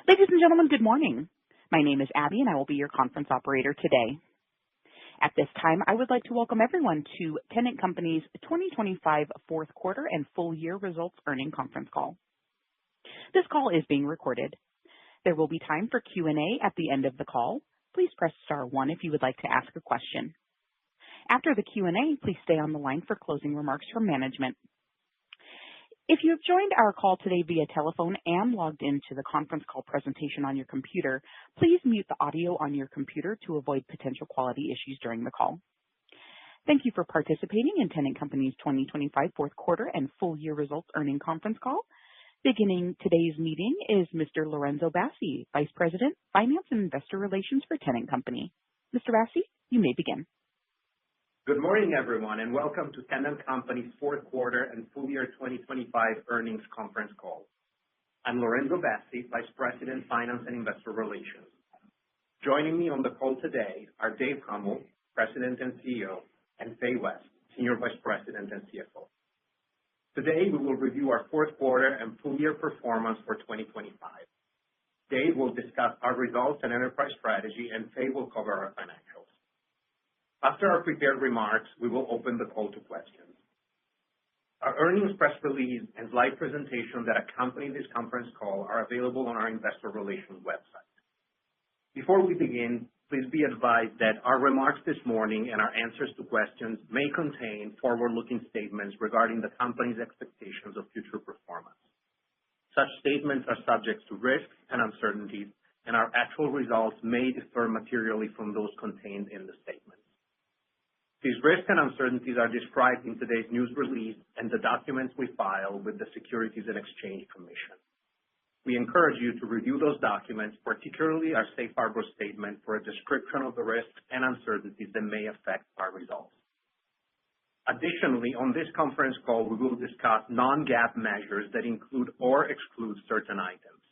Ladies and gentlemen, good morning. My name is Abby, and I will be your conference operator today. At this time, I would like to welcome everyone to Tennant Company's 2025 fourth quarter and full year results earnings conference call. This call is being recorded. There will be time for Q&A at the end of the call. Please press star 1 if you would like to ask a question. After the Q&A, please stay on the line for closing remarks from management. If you have joined our call today via telephone and logged into the conference call presentation on your computer, please mute the audio on your computer to avoid potential quality issues during the call. Thank you for participating in Tennant Company's 2025 fourth quarter and full year results earnings conference call. Beginning today's meeting is Mr. Lorenzo Bassi, Vice President, Finance and Investor Relations for Tennant Company. Mr. Bassi, you may begin. Good morning, everyone, and welcome to Tennant Company's fourth quarter and full year 2025 earnings conference call. I'm Lorenzo Bassi, Vice President, Finance and Investor Relations. Joining me on the call today are Dave Huml, President and CEO, and Fay West, Senior Vice President and CFO. Today, we will review our fourth quarter and full year performance for 2025. Dave will discuss our results and enterprise strategy, and Fay will cover our financials. After our prepared remarks, we will open the call to questions. Our earnings press release and slide presentation that accompany this conference call are available on our investor relations website. Before we begin, please be advised that our remarks this morning and our answers to questions may contain forward-looking statements regarding the company's expectations of future performance. Such statements are subject to risks and uncertainties, and our actual results may differ materially from those contained in the statements. These risks and uncertainties are described in today's news release and the documents we file with the Securities and Exchange Commission. We encourage you to review those documents, particularly our safe harbor statement, for a description of the risks and uncertainties that may affect our results. Additionally, on this conference call, we will discuss non-GAAP measures that include or exclude certain items.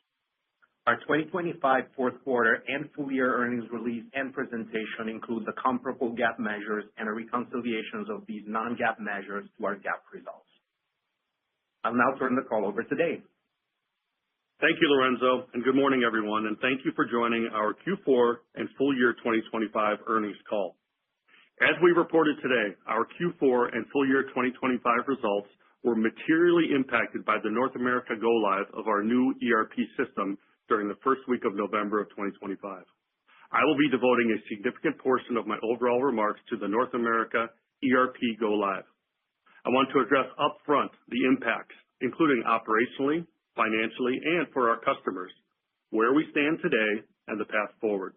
Our 2025 fourth quarter and full year earnings release and presentation include the comparable GAAP measures and reconciliations of these non-GAAP measures to our GAAP results. I'll now turn the call over to Dave. Thank you, Lorenzo, and good morning, everyone, and thank you for joining our Q4 and full year 2025 earnings call. As we reported today, our Q4 and full year 2025 results were materially impacted by the North America go-live of our new ERP system during the first week of November of 2025. I will be devoting a significant portion of my overall remarks to the North America ERP go-live. I want to address upfront the impacts, including operationally, financially, and for our customers, where we stand today, and the path forward.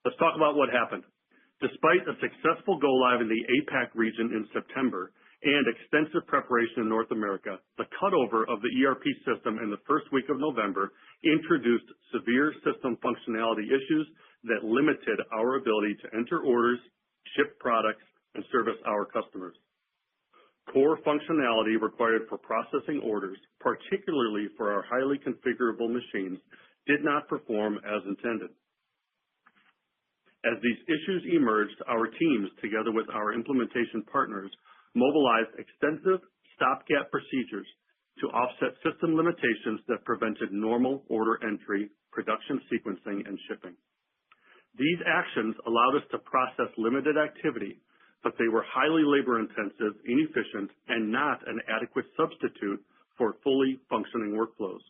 Let's talk about what happened. Despite a successful go-live in the APAC region in September and extensive preparation in North America, the cutover of the ERP system in the first week of November introduced severe system functionality issues that limited our ability to enter orders, ship products, and service our customers. Core functionality required for processing orders, particularly for our highly configurable machines, did not perform as intended. As these issues emerged, our teams, together with our implementation partners, mobilized extensive stopgap procedures to offset system limitations that prevented normal order entry, production sequencing, and shipping. These actions allowed us to process limited activity, but they were highly labor-intensive, inefficient, and not an adequate substitute for fully functioning workflows.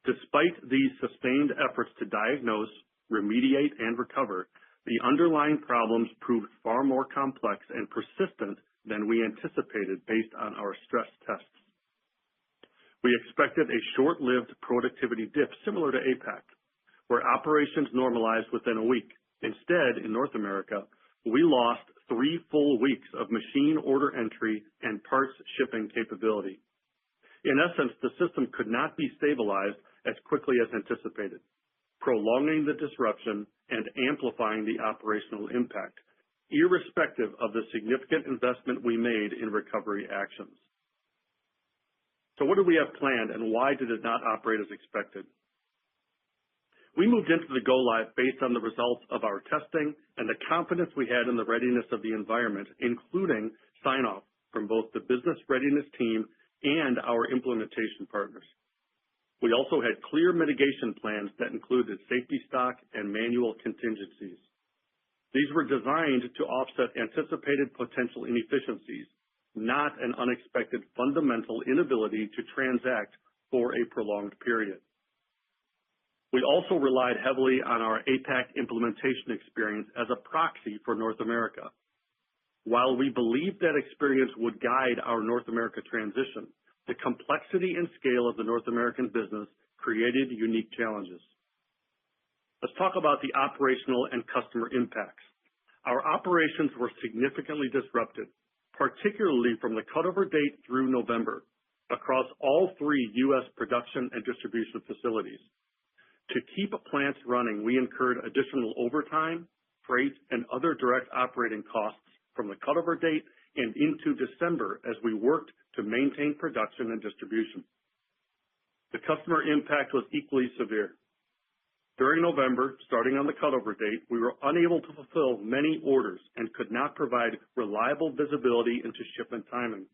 Despite these sustained efforts to diagnose, remediate, and recover, the underlying problems proved far more complex and persistent than we anticipated based on our stress tests. We expected a short-lived productivity dip similar to APAC, where operations normalized within a week. Instead, in North America, we lost 3 full weeks of machine order entry and parts shipping capability. In essence, the system could not be stabilized as quickly as anticipated, prolonging the disruption and amplifying the operational impact, irrespective of the significant investment we made in recovery actions. So what do we have planned, and why did it not operate as expected? We moved into the go-live based on the results of our testing and the confidence we had in the readiness of the environment, including sign-off from both the business readiness team and our implementation partners. We also had clear mitigation plans that included safety stock and manual contingencies. These were designed to offset anticipated potential inefficiencies, not an unexpected fundamental inability to transact for a prolonged period. We also relied heavily on our APAC implementation experience as a proxy for North America. While we believed that experience would guide our North America transition, the complexity and scale of the North American business created unique challenges. Let's talk about the operational and customer impacts. Our operations were significantly disrupted, particularly from the cutover date through November, across all three U.S. production and distribution facilities. To keep plants running, we incurred additional overtime, freight, and other direct operating costs from the cutover date and into December as we worked to maintain production and distribution. The customer impact was equally severe. During November, starting on the cutover date, we were unable to fulfill many orders and could not provide reliable visibility into shipment timing.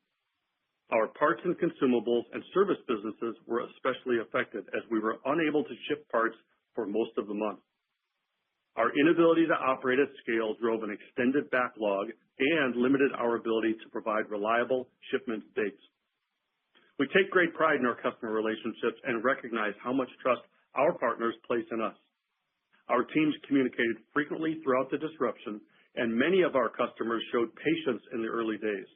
Our parts and consumables and service businesses were especially affected as we were unable to ship parts for most of the month. Our inability to operate at scale drove an extended backlog and limited our ability to provide reliable shipment dates. We take great pride in our customer relationships and recognize how much trust our partners place in us. Our teams communicated frequently throughout the disruption, and many of our customers showed patience in the early days.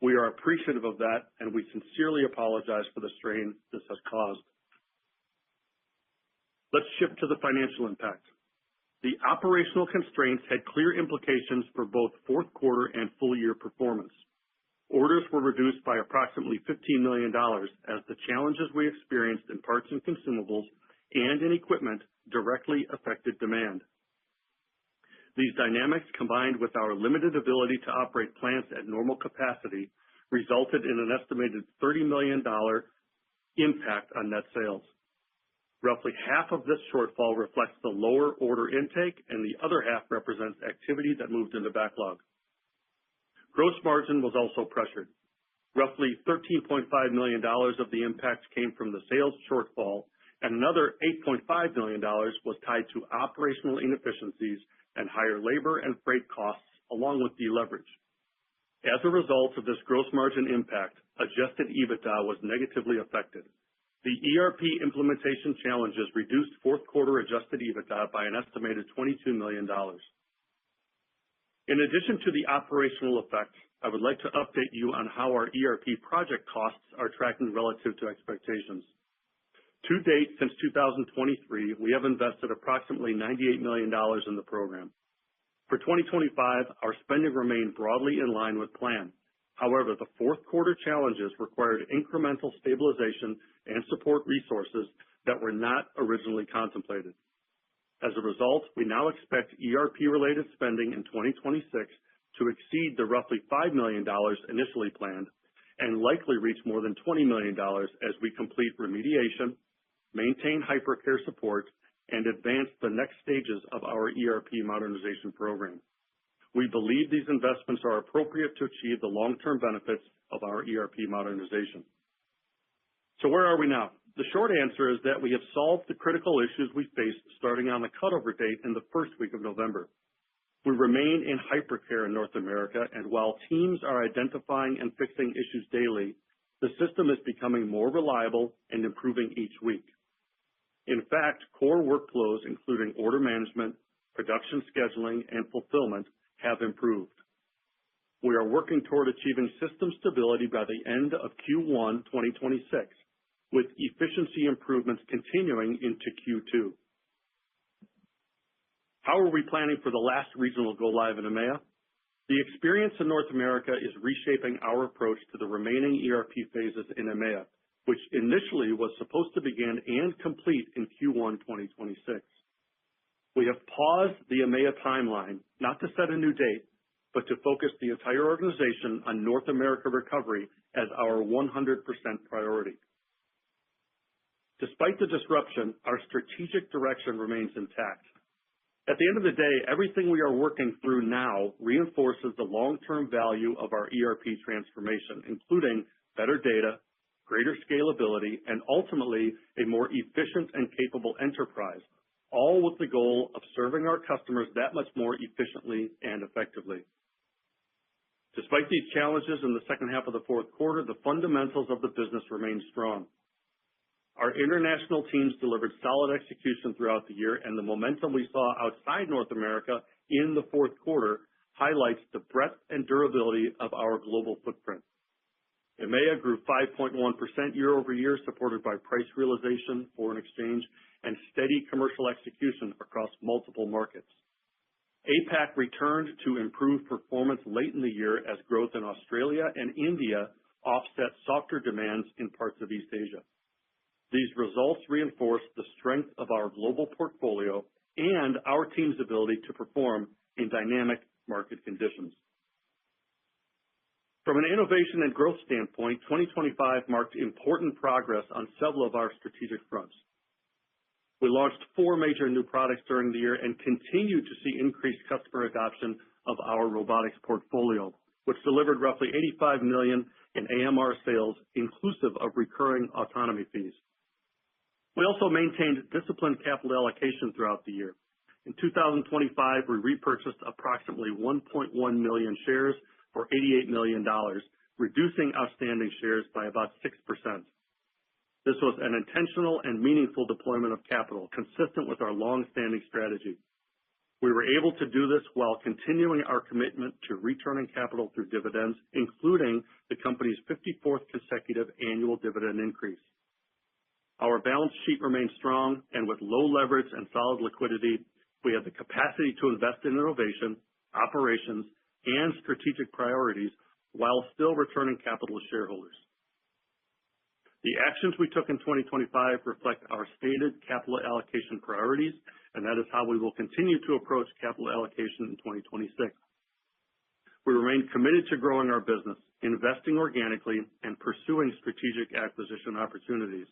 We are appreciative of that, and we sincerely apologize for the strain this has caused. Let's shift to the financial impact. The operational constraints had clear implications for both fourth quarter and full year performance. Orders were reduced by approximately $15 million as the challenges we experienced in parts and consumables and in equipment directly affected demand. These dynamics, combined with our limited ability to operate plants at normal capacity, resulted in an estimated $30 million impact on net sales. Roughly half of this shortfall reflects the lower order intake, and the other half represents activity that moved into backlog. Gross margin was also pressured. Roughly $13.5 million of the impact came from the sales shortfall, and another $8.5 million was tied to operational inefficiencies and higher labor and freight costs, along with deleverage. As a result of this gross margin impact, adjusted EBITDA was negatively affected. The ERP implementation challenges reduced fourth quarter adjusted EBITDA by an estimated $22 million. In addition to the operational effects, I would like to update you on how our ERP project costs are tracking relative to expectations. To date, since 2023, we have invested approximately $98 million in the program. For 2025, our spending remained broadly in line with plan. However, the fourth quarter challenges required incremental stabilization and support resources that were not originally contemplated. As a result, we now expect ERP-related spending in 2026 to exceed the roughly $5 million initially planned and likely reach more than $20 million as we complete remediation, maintain hypercare support, and advance the next stages of our ERP modernization program. We believe these investments are appropriate to achieve the long-term benefits of our ERP modernization. So where are we now? The short answer is that we have solved the critical issues we faced starting on the cutover date in the first week of November. We remain in hypercare in North America, and while teams are identifying and fixing issues daily, the system is becoming more reliable and improving each week. In fact, core workflows, including order management, production scheduling, and fulfillment, have improved. We are working toward achieving system stability by the end of Q1 2026, with efficiency improvements continuing into Q2. How are we planning for the last regional go-live in EMEA? The experience in North America is reshaping our approach to the remaining ERP phases in EMEA, which initially was supposed to begin and complete in Q1 2026. We have paused the EMEA timeline, not to set a new date, but to focus the entire organization on North America recovery as our 100% priority. Despite the disruption, our strategic direction remains intact. At the end of the day, everything we are working through now reinforces the long-term value of our ERP transformation, including better data, greater scalability, and ultimately a more efficient and capable enterprise, all with the goal of serving our customers that much more efficiently and effectively. Despite these challenges in the second half of the fourth quarter, the fundamentals of the business remain strong. Our international teams delivered solid execution throughout the year, and the momentum we saw outside North America in the fourth quarter highlights the breadth and durability of our global footprint. EMEA grew 5.1% year over year, supported by price realization, foreign exchange, and steady commercial execution across multiple markets. APAC returned to improved performance late in the year as growth in Australia and India offset softer demands in parts of East Asia. These results reinforce the strength of our global portfolio and our team's ability to perform in dynamic market conditions. From an innovation and growth standpoint, 2025 marked important progress on several of our strategic fronts. We launched 4 major new products during the year and continued to see increased customer adoption of our robotics portfolio, which delivered roughly $85 million in AMR sales, inclusive of recurring autonomy fees. We also maintained disciplined capital allocation throughout the year. In 2025, we repurchased approximately 1.1 million shares for $88 million, reducing outstanding shares by about 6%. This was an intentional and meaningful deployment of capital, consistent with our long-standing strategy. We were able to do this while continuing our commitment to returning capital through dividends, including the company's 54th consecutive annual dividend increase. Our balance sheet remains strong, and with low leverage and solid liquidity, we have the capacity to invest in innovation, operations, and strategic priorities while still returning capital to shareholders. The actions we took in 2025 reflect our stated capital allocation priorities, and that is how we will continue to approach capital allocation in 2026. We remain committed to growing our business, investing organically, and pursuing strategic acquisition opportunities.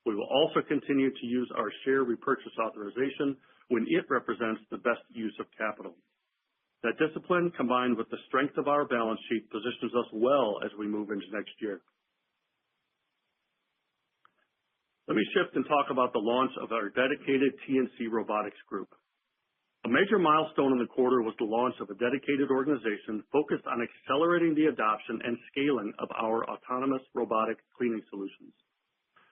We will also continue to use our share repurchase authorization when it represents the best use of capital. That discipline, combined with the strength of our balance sheet, positions us well as we move into next year. Let me shift and talk about the launch of our dedicated TNC robotics group. A major milestone in the quarter was the launch of a dedicated organization focused on accelerating the adoption and scaling of our autonomous robotic cleaning solutions.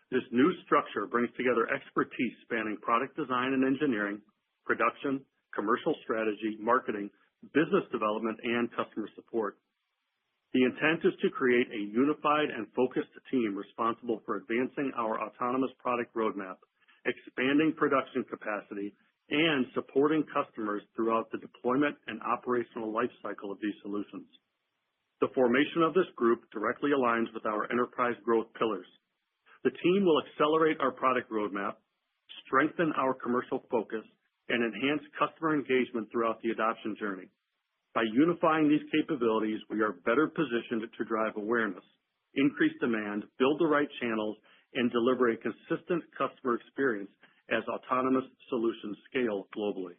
This new structure brings together expertise spanning product design and engineering, production, commercial strategy, marketing, business development, and customer support. The intent is to create a unified and focused team responsible for advancing our autonomous product roadmap, expanding production capacity, and supporting customers throughout the deployment and operational life cycle of these solutions. The formation of this group directly aligns with our enterprise growth pillars. The team will accelerate our product roadmap, strengthen our commercial focus, and enhance customer engagement throughout the adoption journey. By unifying these capabilities, we are better positioned to drive awareness, increase demand, build the right channels, and deliver a consistent customer experience as autonomous solutions scale globally.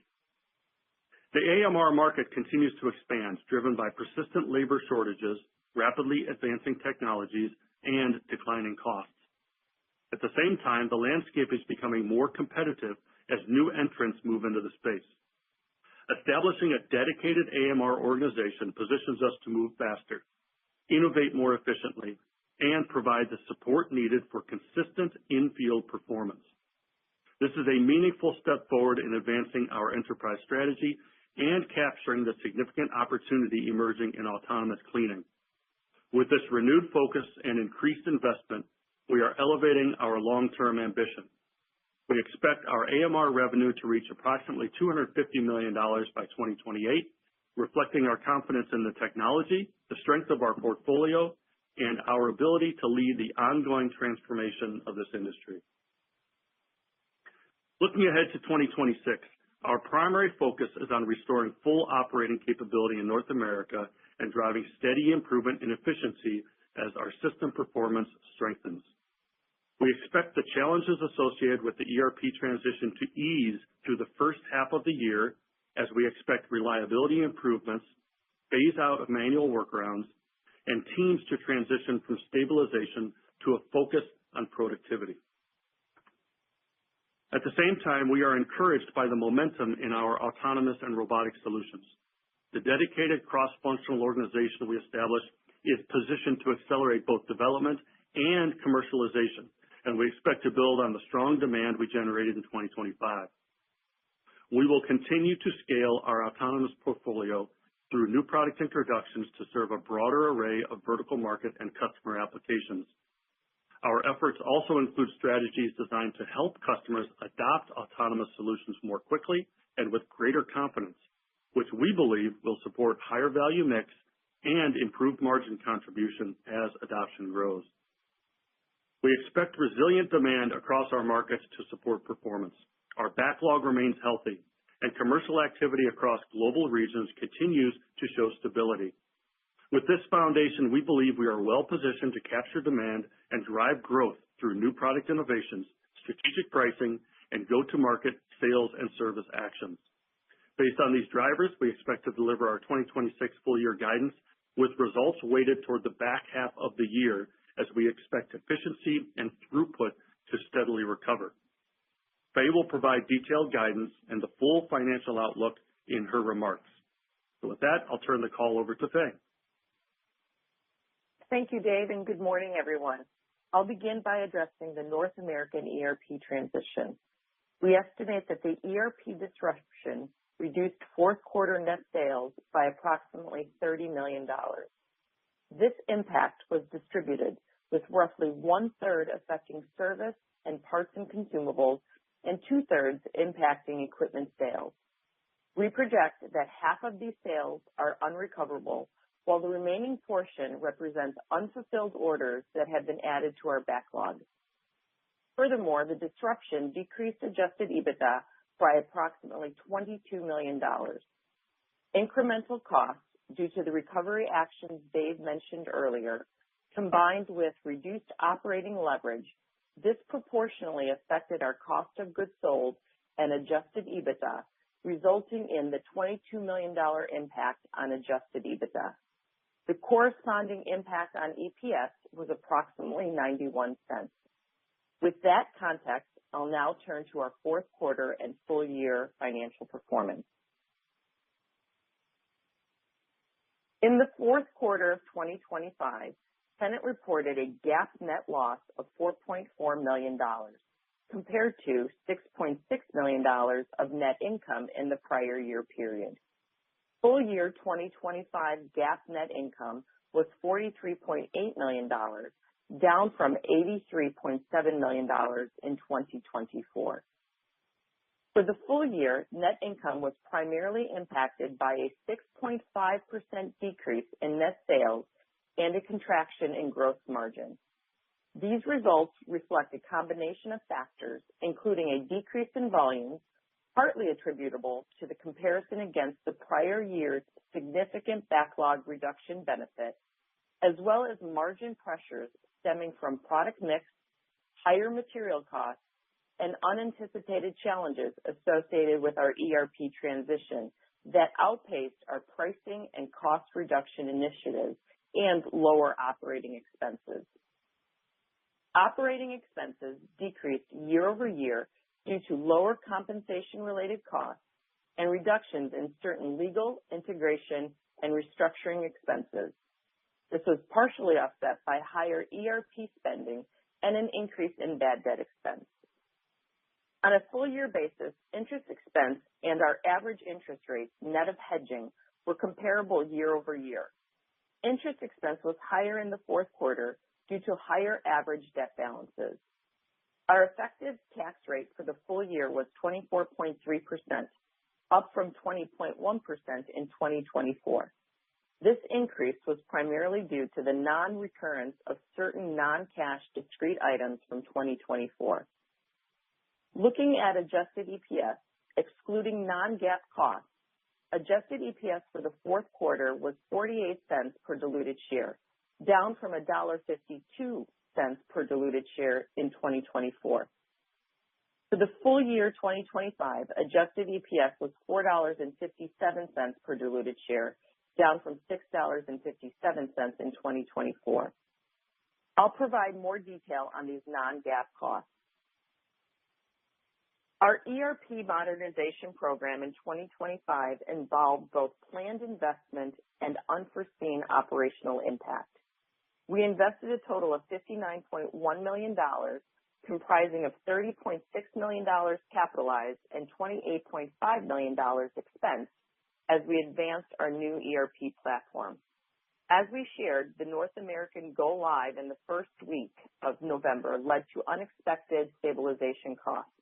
The AMR market continues to expand, driven by persistent labor shortages, rapidly advancing technologies, and declining costs. At the same time, the landscape is becoming more competitive as new entrants move into the space. Establishing a dedicated AMR organization positions us to move faster, innovate more efficiently, and provide the support needed for consistent in-field performance. This is a meaningful step forward in advancing our enterprise strategy and capturing the significant opportunity emerging in autonomous cleaning. With this renewed focus and increased investment, we are elevating our long-term ambition. We expect our AMR revenue to reach approximately $250 million by 2028, reflecting our confidence in the technology, the strength of our portfolio, and our ability to lead the ongoing transformation of this industry. Looking ahead to 2026, our primary focus is on restoring full operating capability in North America and driving steady improvement in efficiency as our system performance strengthens. We expect the challenges associated with the ERP transition to ease through the first half of the year as we expect reliability improvements, phase out of manual workarounds, and teams to transition from stabilization to a focus on productivity. At the same time, we are encouraged by the momentum in our autonomous and robotic solutions. The dedicated cross-functional organization we established is positioned to accelerate both development and commercialization, and we expect to build on the strong demand we generated in 2025. We will continue to scale our autonomous portfolio through new product introductions to serve a broader array of vertical market and customer applications. Our efforts also include strategies designed to help customers adopt autonomous solutions more quickly and with greater confidence, which we believe will support higher value mix and improved margin contribution as adoption grows. We expect resilient demand across our markets to support performance. Our backlog remains healthy, and commercial activity across global regions continues to show stability. With this foundation, we believe we are well positioned to capture demand and drive growth through new product innovations, strategic pricing, and go-to-market sales and service actions. Based on these drivers, we expect to deliver our 2026 full year guidance with results weighted toward the back half of the year as we expect efficiency and throughput to steadily recover. Faye will provide detailed guidance and the full financial outlook in her remarks. So with that, I'll turn the call over to Faye. Thank you, Dave, and good morning, everyone. I'll begin by addressing the North American ERP transition. We estimate that the ERP disruption reduced fourth quarter net sales by approximately $30 million. This impact was distributed, with roughly 1/3 affecting service and parts and consumables, and 2/3 impacting equipment sales. We project that half of these sales are unrecoverable, while the remaining portion represents unfulfilled orders that have been added to our backlog. Furthermore, the disruption decreased adjusted EBITDA by approximately $22 million. Incremental costs due to the recovery actions Dave mentioned earlier, combined with reduced operating leverage, disproportionately affected our cost of goods sold and adjusted EBITDA, resulting in the $22 million impact on adjusted EBITDA. The corresponding impact on EPS was approximately 91 cents. With that context, I'll now turn to our fourth quarter and full year financial performance. In the fourth quarter of 2025, Tennant reported a GAAP net loss of $4.4 million, compared to $6.6 million of net income in the prior year period. Full year 2025 GAAP net income was $43.8 million, down from $83.7 million in 2024. For the full year, net income was primarily impacted by a 6.5% decrease in net sales and a contraction in gross margin. These results reflect a combination of factors, including a decrease in volumes, partly attributable to the comparison against the prior year's significant backlog reduction benefit, as well as margin pressures stemming from product mix, higher material costs, and unanticipated challenges associated with our ERP transition that outpaced our pricing and cost reduction initiatives and lower operating expenses. Operating expenses decreased year-over-year due to lower compensation-related costs and reductions in certain legal, integration, and restructuring expenses. This was partially offset by higher ERP spending and an increase in bad debt expense. On a full year basis, interest expense and our average interest rates net of hedging were comparable year-over-year. Interest expense was higher in the fourth quarter due to higher average debt balances. Our effective tax rate for the full year was 24.3%, up from 20.1% in 2024. This increase was primarily due to the non-recurrence of certain non-cash discrete items from 2024. Looking at adjusted EPS, excluding non-GAAP costs, adjusted EPS for the fourth quarter was 48 cents per diluted share, down from $1.52 per diluted share in 2024. For the full year 2025, adjusted EPS was $4.57 per diluted share, down from $6.57 in 2024. I'll provide more detail on these non-GAAP costs. Our ERP modernization program in 2025 involved both planned investment and unforeseen operational impact. We invested a total of $59.1 million, comprising of $30.6 million capitalized and $28.5 million expensed as we advanced our new ERP platform. As we shared, the North American go live in the first week of November led to unexpected stabilization costs.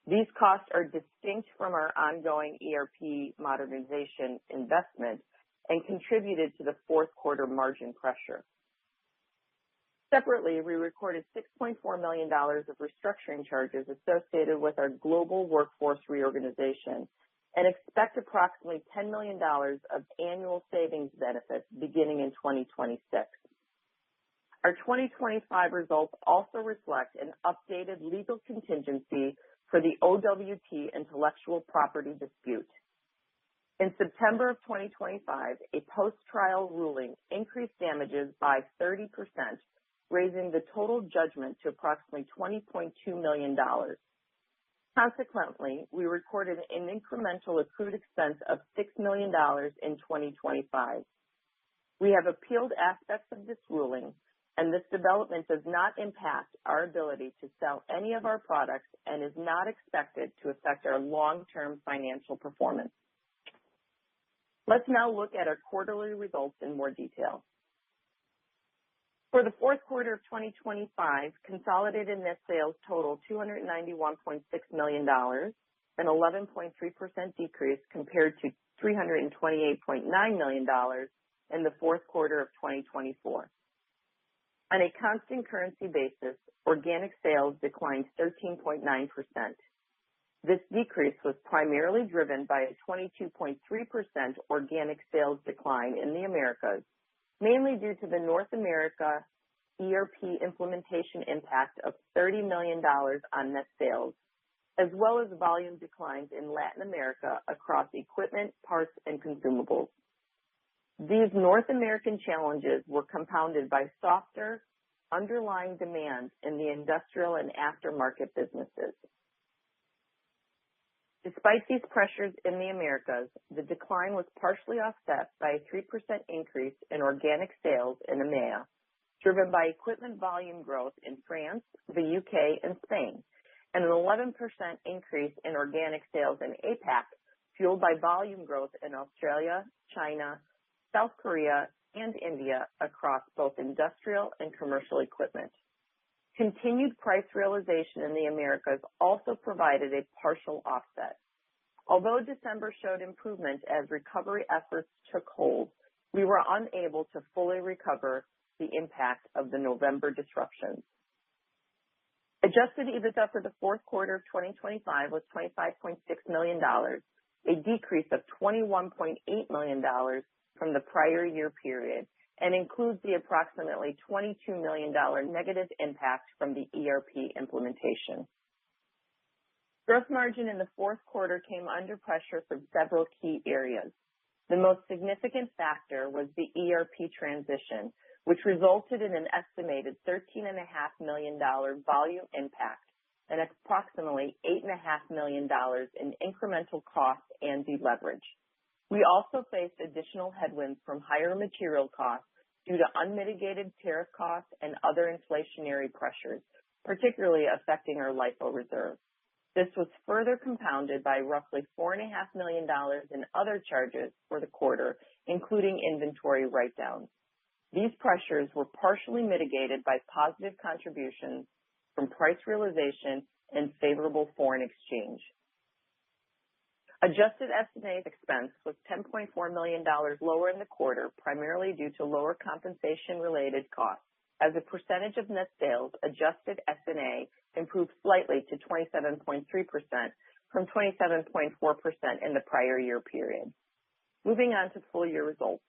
These costs are distinct from our ongoing ERP modernization investment and contributed to the fourth quarter margin pressure. Separately, we recorded $6.4 million of restructuring charges associated with our global workforce reorganization and expect approximately $10 million of annual savings benefits beginning in 2026. Our 2025 results also reflect an updated legal contingency for the OWT intellectual property dispute. In September of 2025, a post-trial ruling increased damages by 30%, raising the total judgment to approximately $20.2 million. Consequently, we recorded an incremental accrued expense of $6 million in 2025. We have appealed aspects of this ruling, and this development does not impact our ability to sell any of our products and is not expected to affect our long-term financial performance. Let's now look at our quarterly results in more detail. For the fourth quarter of 2025, consolidated net sales totaled $291.6 million, an 11.3% decrease compared to $328.9 million in the fourth quarter of 2024. On a constant currency basis, organic sales declined 13.9%. This decrease was primarily driven by a 22.3% organic sales decline in the Americas, mainly due to the North America ERP implementation impact of $30 million on net sales, as well as volume declines in Latin America across equipment, parts, and consumables. These North American challenges were compounded by softer underlying demand in the industrial and aftermarket businesses. Despite these pressures in the Americas, the decline was partially offset by a 3% increase in organic sales in EMEA, driven by equipment volume growth in France, the UK, and Spain, and an 11% increase in organic sales in APAC, fueled by volume growth in Australia, China, South Korea, and India across both industrial and commercial equipment. Continued price realization in the Americas also provided a partial offset. Although December showed improvement as recovery efforts took hold, we were unable to fully recover the impact of the November disruptions. Adjusted EBITDA for the fourth quarter of 2025 was $25.6 million, a decrease of $21.8 million from the prior year period, and includes the approximately $22 million negative impact from the ERP implementation. Gross margin in the fourth quarter came under pressure from several key areas. The most significant factor was the ERP transition, which resulted in an estimated $13.5 million volume impact and approximately $8.5 million in incremental costs and deleverage. We also faced additional headwinds from higher material costs due to unmitigated tariff costs and other inflationary pressures, particularly affecting our LIFO reserve. This was further compounded by roughly $4.5 million in other charges for the quarter, including inventory write-downs. These pressures were partially mitigated by positive contributions from price realization and favorable foreign exchange. Adjusted S&A expense was $10.4 million lower in the quarter, primarily due to lower compensation-related costs. As a percentage of net sales, adjusted S&A improved slightly to 27.3% from 27.4% in the prior year period. Moving on to full year results.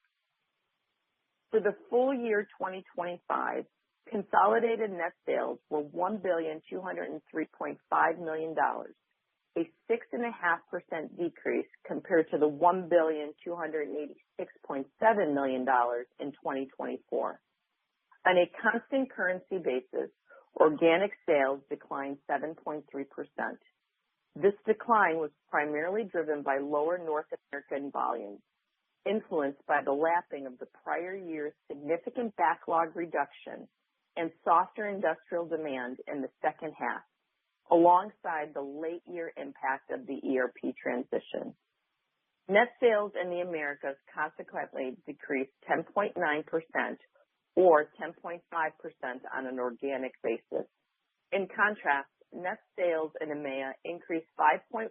For the full year 2025, consolidated net sales were $1,203.5 million, a 6.5% decrease compared to the $1,286.7 million in 2024. On a constant currency basis, organic sales declined 7.3%. This decline was primarily driven by lower North American volumes, influenced by the lapping of the prior year's significant backlog reduction and softer industrial demand in the second half, alongside the late year impact of the ERP transition. Net sales in the Americas consequently decreased 10.9% or 10.5% on an organic basis. In contrast, net sales in EMEA increased 5.1%,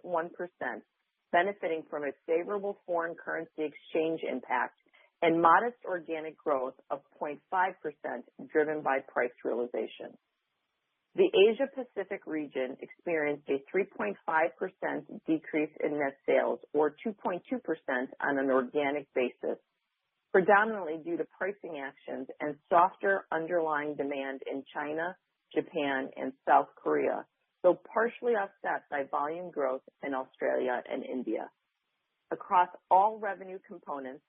benefiting from a favorable foreign currency exchange impact and modest organic growth of 0.5% driven by price realization. The Asia Pacific region experienced a 3.5% decrease in net sales or 2.2% on an organic basis, predominantly due to pricing actions and softer underlying demand in China, Japan, and South Korea, though partially offset by volume growth in Australia and India. Across all revenue components,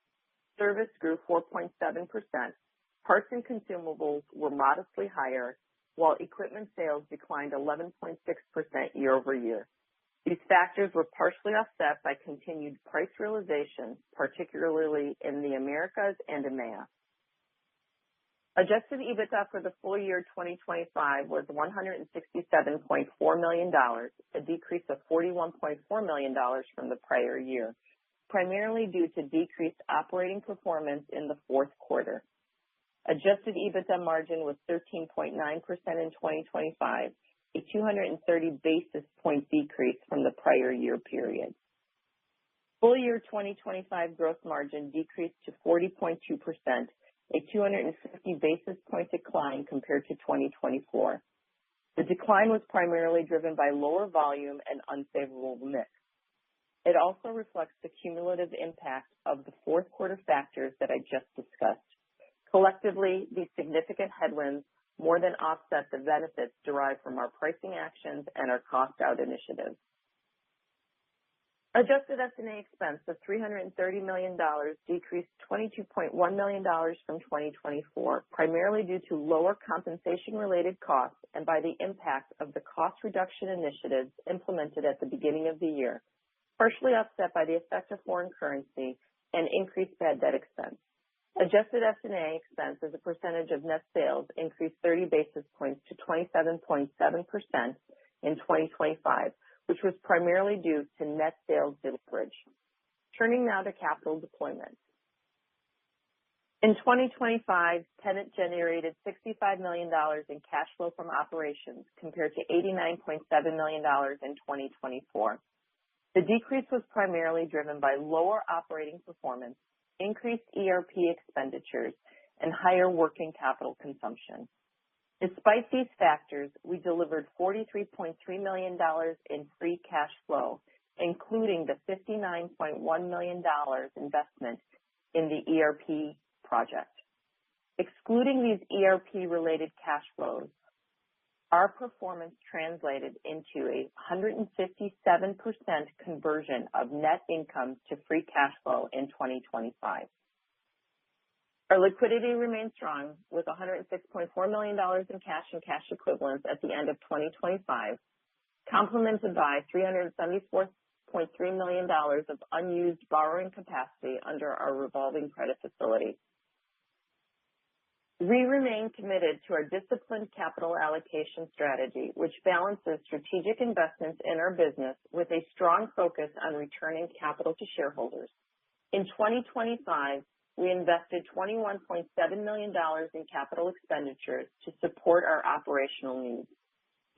service grew 4.7%, parts and consumables were modestly higher, while equipment sales declined 11.6% year over year. These factors were partially offset by continued price realization, particularly in the Americas and EMEA. Adjusted EBITDA for the full year 2025 was $167.4 million, a decrease of $41.4 million from the prior year, primarily due to decreased operating performance in the fourth quarter. Adjusted EBITDA margin was 13.9% in 2025, a 230 basis point decrease from the prior year period. Full year 2025 gross margin decreased to 40.2%, a 250 basis point decline compared to 2024. The decline was primarily driven by lower volume and unfavorable mix. It also reflects the cumulative impact of the fourth quarter factors that I just discussed. Collectively, these significant headwinds more than offset the benefits derived from our pricing actions and our cost out initiatives. Adjusted S&A expense of $330 million decreased $22.1 million from 2024, primarily due to lower compensation-related costs and by the impact of the cost reduction initiatives implemented at the beginning of the year, partially offset by the effect of foreign currency and increased bad debt expense. Adjusted S&A expense as a percentage of net sales increased 30 basis points to 27.7% in 2025, which was primarily due to net sales deleverage. Turning now to capital deployment. In 2025, Tennant generated $65 million in cash flow from operations compared to $89.7 million in 2024. The decrease was primarily driven by lower operating performance, increased ERP expenditures, and higher working capital consumption. Despite these factors, we delivered $43.3 million in free cash flow, including the $59.1 million investment in the ERP project. Excluding these ERP-related cash flows, our performance translated into a 157% conversion of net income to free cash flow in 2025. Our liquidity remains strong with $106.4 million in cash and cash equivalents at the end of 2025, complemented by $374.3 million of unused borrowing capacity under our revolving credit facility. We remain committed to our disciplined capital allocation strategy, which balances strategic investments in our business with a strong focus on returning capital to shareholders. In 2025, we invested $21.7 million in capital expenditures to support our operational needs.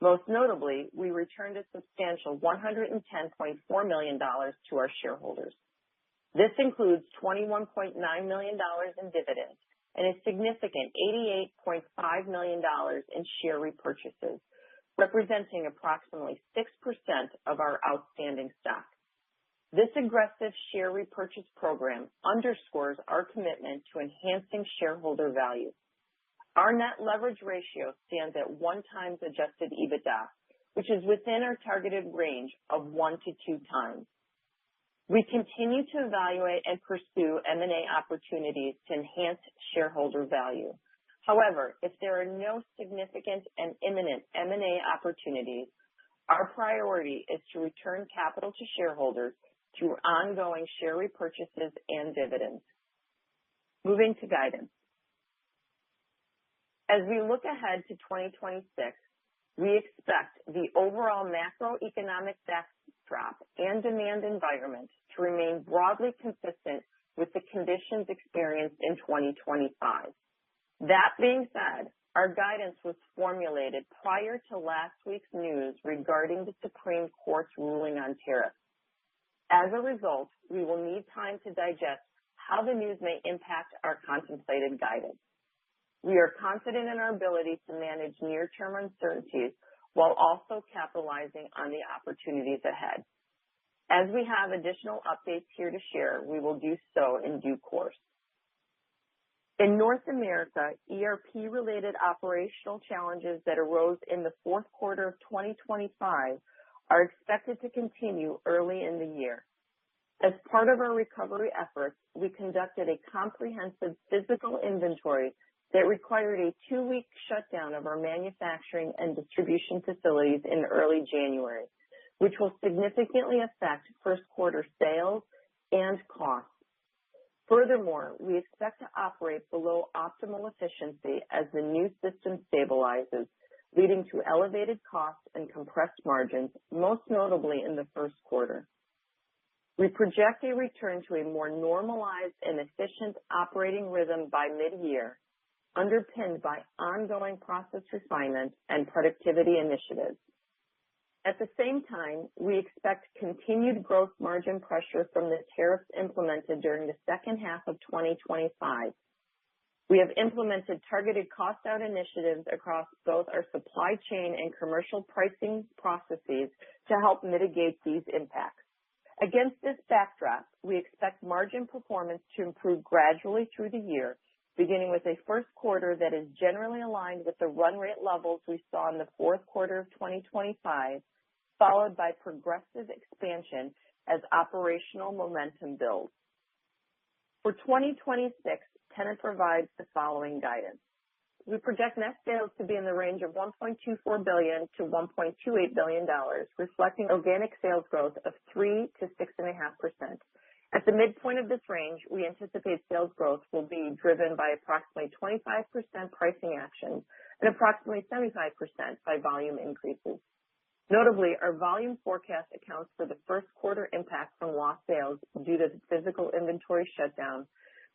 Most notably, we returned a substantial $110.4 million to our shareholders. This includes $21.9 million in dividends and a significant $88.5 million in share repurchases, representing approximately 6% of our outstanding stock. This aggressive share repurchase program underscores our commitment to enhancing shareholder value. Our net leverage ratio stands at 1x adjusted EBITDA, which is within our targeted range of 1 to 2 times. We continue to evaluate and pursue M&A opportunities to enhance shareholder value. However, if there are no significant and imminent M&A opportunities, our priority is to return capital to shareholders through ongoing share repurchases and dividends. Moving to guidance. As we look ahead to 2026, we expect the overall macroeconomic backdrop and demand environment to remain broadly consistent with the conditions experienced in 2025. That being said, our guidance was formulated prior to last week's news regarding the Supreme Court's ruling on tariffs. As a result, we will need time to digest how the news may impact our contemplated guidance. We are confident in our ability to manage near-term uncertainties while also capitalizing on the opportunities ahead. As we have additional updates here to share, we will do so in due course. In North America, ERP-related operational challenges that arose in the fourth quarter of 2025 are expected to continue early in the year. As part of our recovery efforts, we conducted a comprehensive physical inventory that required a 2-week shutdown of our manufacturing and distribution facilities in early January, which will significantly affect first quarter sales and costs. Furthermore, we expect to operate below optimal efficiency as the new system stabilizes, leading to elevated costs and compressed margins, most notably in the first quarter. We project a return to a more normalized and efficient operating rhythm by mid-year, underpinned by ongoing process refinement and productivity initiatives. At the same time, we expect continued gross margin pressure from the tariffs implemented during the second half of 2025. We have implemented targeted cost-out initiatives across both our supply chain and commercial pricing processes to help mitigate these impacts. Against this backdrop, we expect margin performance to improve gradually through the year, beginning with a first quarter that is generally aligned with the run rate levels we saw in the fourth quarter of 2025, followed by progressive expansion as operational momentum builds. For 2026, Tennant provides the following guidance. We project net sales to be in the range of $1.24 billion to $1.28 billion, reflecting organic sales growth of 3 to 6.5%. At the midpoint of this range, we anticipate sales growth will be driven by approximately 25% pricing actions and approximately 75% by volume increases. Notably, our volume forecast accounts for the first quarter impact from lost sales due to the physical inventory shutdown,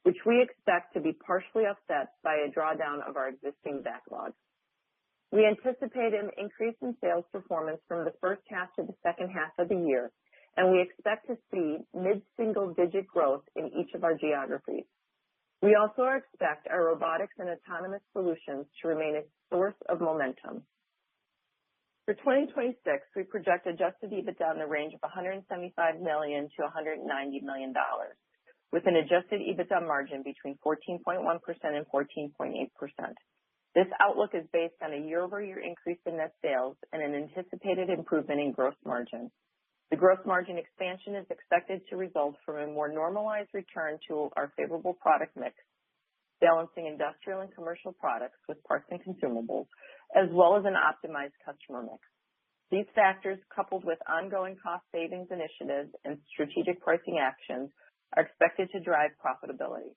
which we expect to be partially offset by a drawdown of our existing backlog. We anticipate an increase in sales performance from the first half to the second half of the year, and we expect to see mid-single-digit growth in each of our geographies. We also expect our robotics and autonomous solutions to remain a source of momentum. For 2026, we project adjusted EBITDA in the range of $175 million to $190 million, with an adjusted EBITDA margin between 14.1% and 14.8%. This outlook is based on a year-over-year increase in net sales and an anticipated improvement in gross margin. The gross margin expansion is expected to result from a more normalized return to our favorable product mix, balancing industrial and commercial products with parts and consumables, as well as an optimized customer mix. These factors, coupled with ongoing cost savings initiatives and strategic pricing actions, are expected to drive profitability.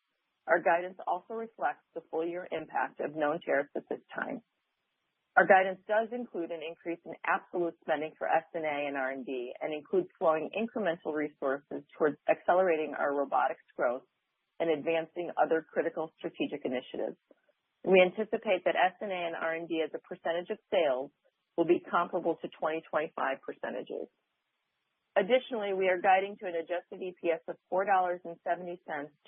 Our guidance also reflects the full year impact of known tariffs at this time. Our guidance does include an increase in absolute spending for S&A and R&D and includes flowing incremental resources towards accelerating our robotics growth and advancing other critical strategic initiatives. We anticipate that S&A and R&D as a percentage of sales will be comparable to 2025 percentages. Additionally, we are guiding to an adjusted EPS of $4.70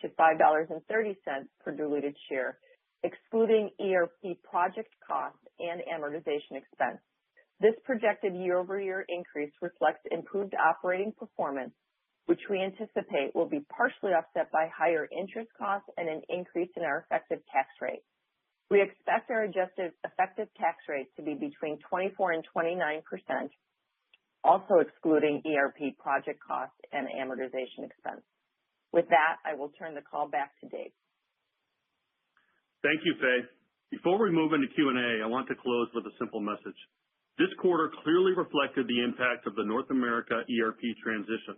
to $5.30 per diluted share, excluding ERP project costs and amortization expense. This projected year-over-year increase reflects improved operating performance, which we anticipate will be partially offset by higher interest costs and an increase in our effective tax rate. We expect our adjusted effective tax rate to be between 24 and 29%, also excluding ERP project costs and amortization expense. With that, I will turn the call back to Dave. Thank you, Faye. Before we move into Q&A, I want to close with a simple message. This quarter clearly reflected the impact of the North America ERP transition,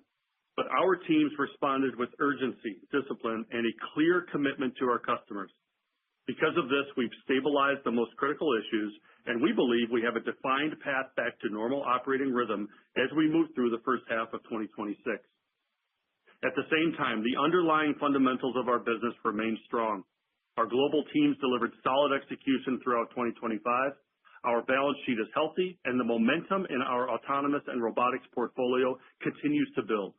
but our teams responded with urgency, discipline, and a clear commitment to our customers. Because of this, we've stabilized the most critical issues, and we believe we have a defined path back to normal operating rhythm as we move through the first half of 2026. At the same time, the underlying fundamentals of our business remain strong. Our global teams delivered solid execution throughout 2025. Our balance sheet is healthy, and the momentum in our autonomous and robotics portfolio continues to build.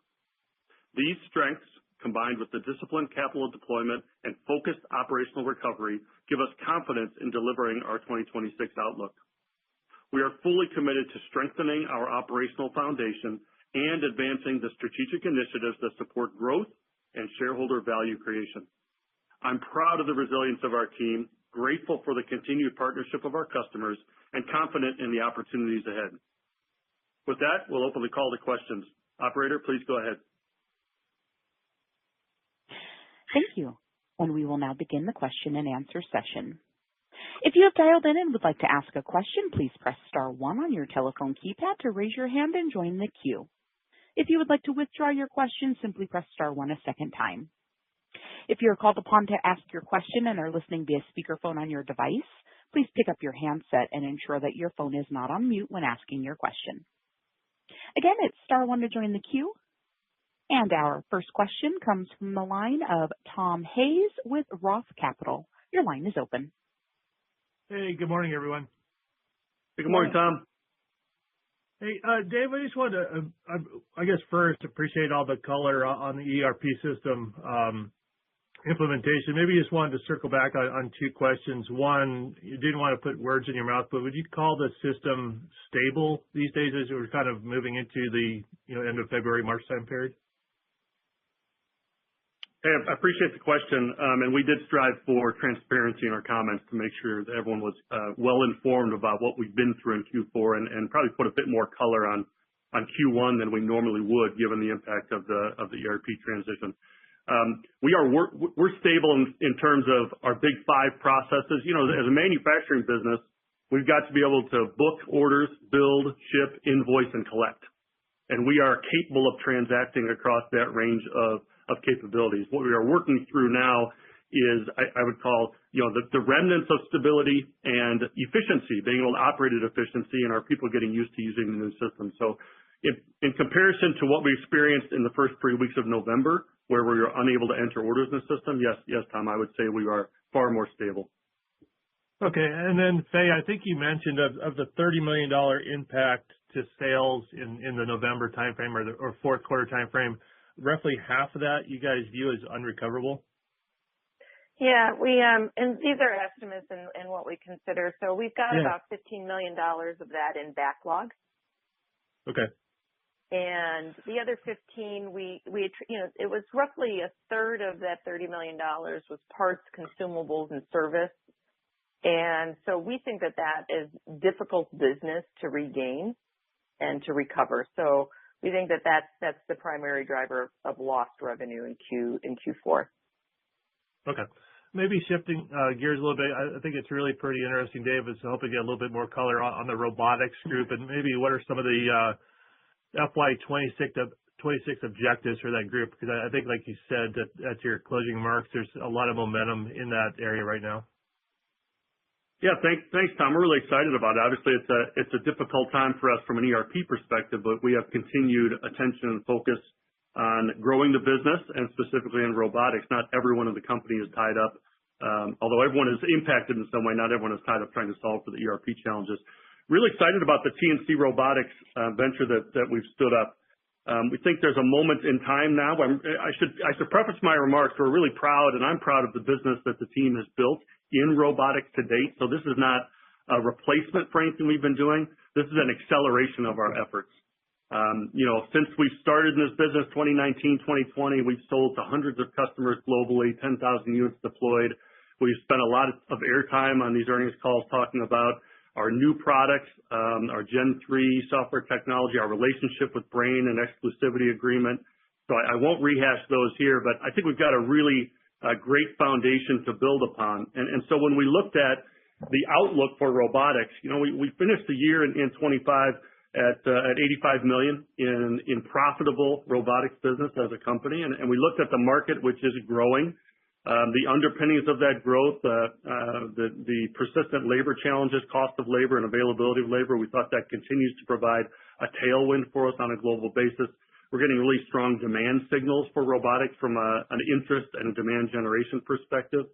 These strengths, combined with the disciplined capital deployment and focused operational recovery, give us confidence in delivering our 2026 outlook. We are fully committed to strengthening our operational foundation and advancing the strategic initiatives that support growth and shareholder value creation. I'm proud of the resilience of our team, grateful for the continued partnership of our customers, and confident in the opportunities ahead. With that, we'll open the call to questions. Operator, please go ahead. Thank you. And we will now begin the question and answer session. If you have dialed in and would like to ask a question, please press star 1 on your telephone keypad to raise your hand and join the queue. If you would like to withdraw your question, simply press star 1 a second time. If you are called upon to ask your question and are listening via speakerphone on your device, please pick up your handset and ensure that your phone is not on mute when asking your question. Again, it's star 1 to join the queue. And our first question comes from the line of Tom Hayes with Roth Capital. Your line is open. Hey, good morning, everyone. Hey, good morning, Tom. Hey, Dave, I just wanted to, I guess first, appreciate all the color on the ERP system implementation. Maybe you just wanted to circle back on 2 questions. One, you didn't want to put words in your mouth, but would you call the system stable these days as we're kind of moving into the end of February, March time period? Hey, I appreciate the question, and we did strive for transparency in our comments to make sure that everyone was well informed about what we've been through in Q4 and probably put a bit more color on Q1 than we normally would, given the impact of the ERP transition. We're stable in terms of our big 5 processes. As a manufacturing business, we've got to be able to book orders, build, ship, invoice, and collect. And we are capable of transacting across that range of capabilities. What we are working through now is, I would call, the remnants of stability and efficiency, being able to operate at efficiency, and our people getting used to using the new system. So in comparison to what we experienced in the first 3 weeks of November, where we were unable to enter orders in the system, yes, Tom, I would say we are far more stable. Okay. And then, Faye, I think you mentioned of the $30 million impact to sales in the November timeframe or fourth quarter timeframe, roughly half of that you guys view as unrecoverable? Yeah, and these are estimates and what we consider. So we've got about $15 million of that in backlog. Okay. And the other 15, it was roughly a third of that $30 million was parts, consumables, and service. And so we think that is difficult business to regain and to recover. So we think that that's the primary driver of lost revenue in Q4. Okay. Maybe shifting gears a little bit, I think it's really pretty interesting, Dave, is hoping to get a little bit more color on the robotics group, and maybe what are some of the FY 26 objectives for that group? Because I think, like you said, that at your closing remarks, there's a lot of momentum in that area right now. Yeah, thanks, Tom. We're really excited about it. Obviously, it's a difficult time for us from an ERP perspective, but we have continued attention and focus on growing the business and specifically in robotics. Not everyone in the company is tied up. Although everyone is impacted in some way, not everyone is tied up trying to solve for the ERP challenges. Really excited about the TNC Robotics venture that we've stood up. We think there's a moment in time now. I should preface my remarks. We're really proud, and I'm proud of the business that the team has built in robotics to date. So this is not a replacement for anything we've been doing. This is an acceleration of our efforts. Since we started in this business, 2019, 2020, we've sold to hundreds of customers globally, 10,000 units deployed. We've spent a lot of airtime on these earnings calls talking about our new products, our Gen 3 software technology, our relationship with Brain and exclusivity agreement. So I won't rehash those here, but I think we've got a really great foundation to build upon. And so when we looked at the outlook for robotics, we finished the year in 25 at $85 million in profitable robotics business as a company, and we looked at the market, which is growing. The underpinnings of that growth, the persistent labor challenges, cost of labor and availability of labor, we thought that continues to provide a tailwind for us on a global basis. We're getting really strong demand signals for robotics from an interest and demand generation perspective.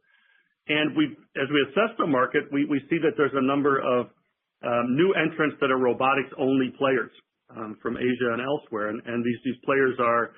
And as we assess the market, we see that there's a number of new entrants that are robotics-only players from Asia and elsewhere. And these players are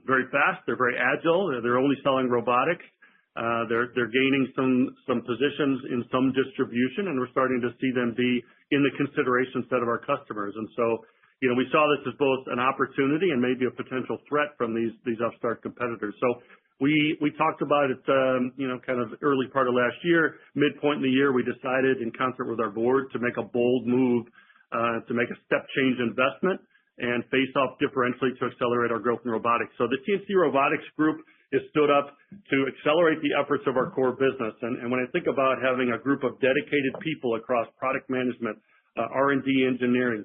very fast. They're very agile. They're only selling robotics. They're gaining some positions in some distribution, and we're starting to see them be in the consideration set of our customers. And so, we saw this as both an opportunity and maybe a potential threat from these upstart competitors. So we talked about it, kind of early part of last year, midpoint in the year, we decided in concert with our board to make a bold move, to make a step change investment and face off differentially to accelerate our growth in robotics. So the TNC Robotics Group is stood up to accelerate the efforts of our core business. And when I think about having a group of dedicated people across product management, R&D engineering,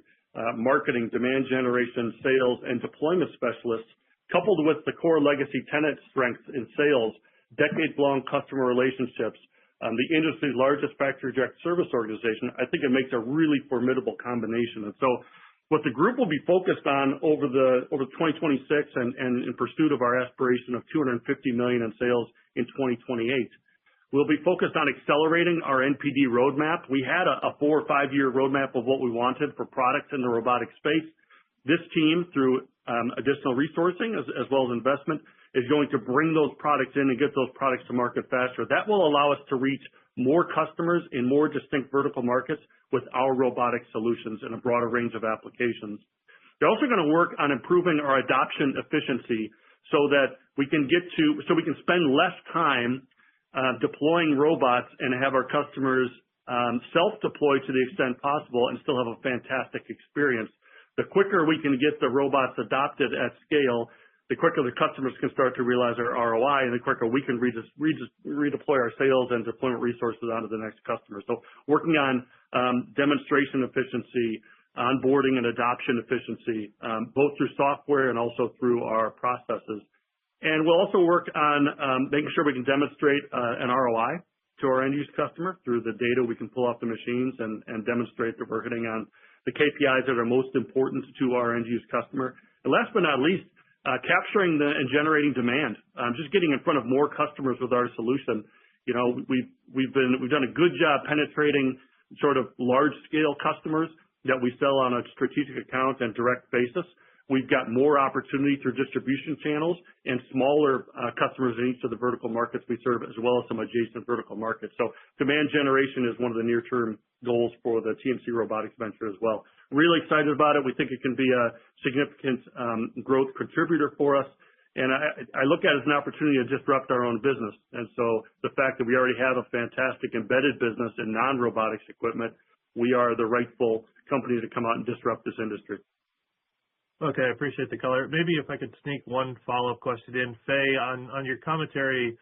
marketing, demand generation, sales, and deployment specialists, coupled with the core legacy Tennant strengths in sales, decade-long customer relationships, the industry's largest factory direct service organization, I think it makes a really formidable combination. And so what the group will be focused on over 2026 and in pursuit of our aspiration of $250 million in sales in 2028, we'll be focused on accelerating our NPD roadmap. We had a 4 or 5 year roadmap of what we wanted for products in the robotic space. This team, through additional resourcing as well as investment, is going to bring those products in and get those products to market faster. That will allow us to reach more customers in more distinct vertical markets with our robotic solutions in a broader range of applications. They're also going to work on improving our adoption efficiency so that we can spend less time deploying robots and have our customers self-deploy to the extent possible and still have a fantastic experience. The quicker we can get the robots adopted at scale, the quicker the customers can start to realize our ROI, and the quicker we can redeploy our sales and deployment resources onto the next customer. So working on demonstration efficiency, onboarding and adoption efficiency, both through software and also through our processes. And we'll also work on making sure we can demonstrate an ROI to our end-use customer through the data we can pull off the machines and demonstrate that we're hitting on the KPIs that are most important to our end-use customer. And last but not least, capturing and generating demand, just getting in front of more customers with our solution. We've done a good job penetrating sort of large-scale customers that we sell on a strategic account and direct basis. We've got more opportunity through distribution channels and smaller customers in each of the vertical markets we serve, as well as some adjacent vertical markets. So demand generation is one of the near-term goals for the TNC Robotics venture as well. Really excited about it. We think it can be a significant growth contributor for us. And I look at it as an opportunity to disrupt our own business. And so the fact that we already have a fantastic embedded business in non-robotics equipment, we are the rightful company to come out and disrupt this industry. Okay, I appreciate the color. Maybe if I could sneak one follow-up question in. Fay, on your commentary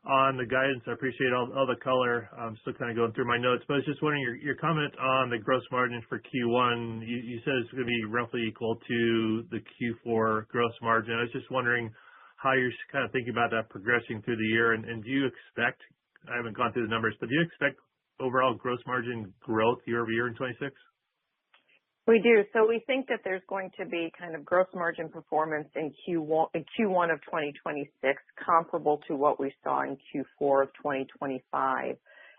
on the guidance, I appreciate all the color. I'm still kind of going through my notes, but I was just wondering your comment on the gross margins for Q1. You said it's going to be roughly equal to the Q4 gross margin. I was just wondering how you're kind of thinking about that progressing through the year, and do you expect, I haven't gone through the numbers, but do you expect overall gross margin growth year over year in 26? We do. So we think that there's going to be kind of gross margin performance in Q1 of 2026 comparable to what we saw in Q4 of 2025.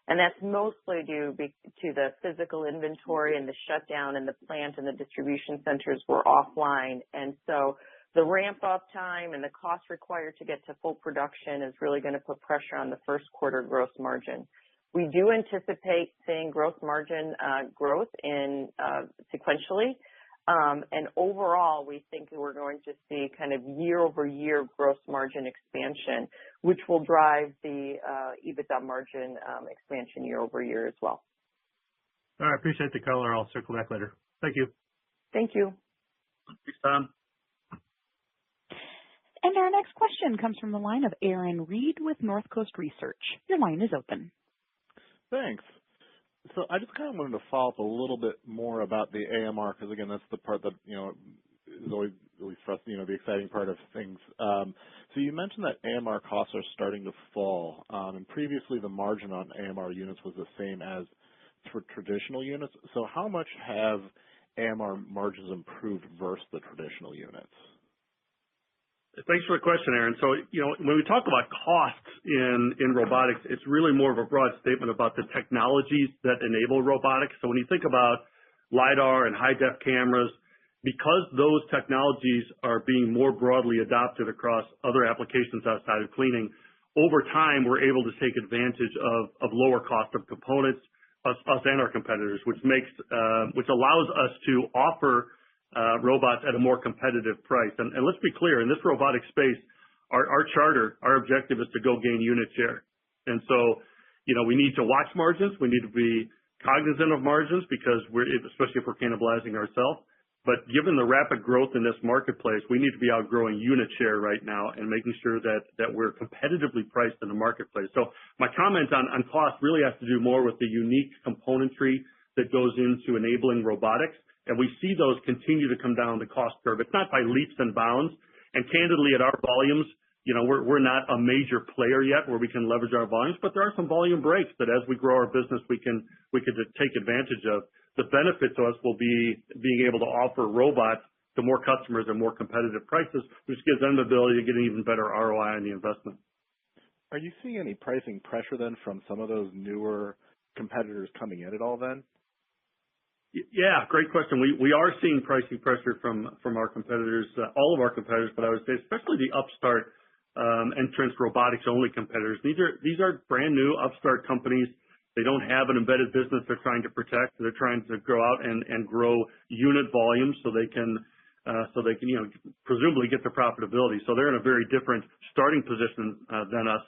And that's mostly due to the physical inventory and the shutdown and the plant and the distribution centers were offline. And so the ramp up time and the cost required to get to full production is really going to put pressure on the first quarter gross margin. We do anticipate seeing gross margin growth in sequentially. And overall, we think we're going to see kind of year-over-year gross margin expansion, which will drive the EBITDA margin expansion year-over-year as well. All right. I appreciate the color. I'll circle back later. Thank you. Thank you. Thanks, Tom. And our next question comes from the line of Aaron Reed with Northcoast Research. Your line is open. Thanks. So I just kind of wanted to follow up a little bit more about the AMR, because again, that's the part that, is always, at least for us, the exciting part of things. So you mentioned that AMR costs are starting to fall, and previously the margin on AMR units was the same as for traditional units. So how much have AMR margins improved versus the traditional units? Thanks for the question, Aaron. So, when we talk about costs in robotics, it's really more of a broad statement about the technologies that enable robotics. So when you think about LiDAR and high-def cameras, because those technologies are being more broadly adopted across other applications outside of cleaning, over time we're able to take advantage of lower cost of components, us and our competitors, which allows us to offer robots at a more competitive price. And let's be clear, in this robotic space, our charter, our objective is to go gain unit share. And so, we need to watch margins. We need to be cognizant of margins because especially if we're cannibalizing ourselves. But given the rapid growth in this marketplace, we need to be outgrowing unit share right now and making sure that we're competitively priced in the marketplace. So my comment on cost really has to do more with the unique componentry that goes into enabling robotics. And we see those continue to come down the cost curve. It's not by leaps and bounds. And candidly, at our volumes, we're not a major player yet where we can leverage our volumes, but there are some volume breaks that as we grow our business, we could take advantage of. The benefit to us will be being able to offer robots to more customers at more competitive prices, which gives them the ability to get an even better ROI on the investment. Are you seeing any pricing pressure then from some of those newer competitors coming in at all then? Yeah, great question. We are seeing pricing pressure from our competitors, all of our competitors, but I would say especially the upstart entrance robotics only competitors. These are brand new upstart companies. They don't have an embedded business they're trying to protect. They're trying to go out and grow unit volumes so they can presumably get to profitability. So they're in a very different starting position than us.